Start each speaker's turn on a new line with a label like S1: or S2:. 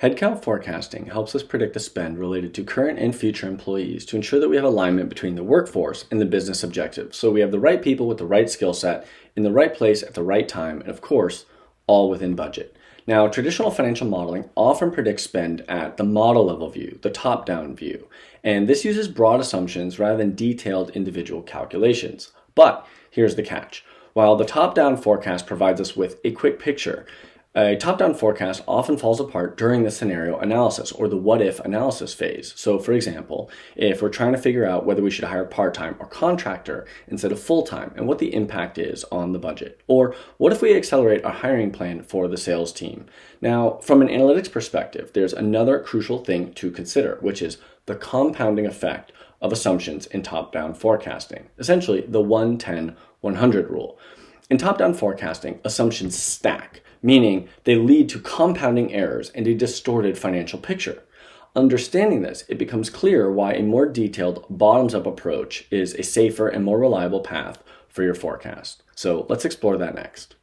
S1: Headcount forecasting helps us predict the spend related to current and future employees to ensure that we have alignment between the workforce and the business objectives. So we have the right people with the right skill set in the right place at the right time, and of course, all within budget. Now, traditional financial modeling often predicts spend at the model level view, the top-down view, and this uses broad assumptions rather than detailed individual calculations. But here's the catch. While the top-down forecast provides us with a quick picture, a top-down forecast often falls apart during the scenario analysis or the what-if analysis phase. So for example, if we're trying to figure out whether we should hire part-time or contractor instead of full-time and what the impact is on the budget. Or what if we accelerate our hiring plan for the sales team? Now, from an analytics perspective, there's another crucial thing to consider, which is the compounding effect of assumptions in top-down forecasting, essentially the 1-10-100 rule. In top-down forecasting, assumptions stack, meaning they lead to compounding errors and a distorted financial picture. Understanding this, it becomes clear why a more detailed bottoms-up approach is a safer and more reliable path for your forecast. So let's explore that next.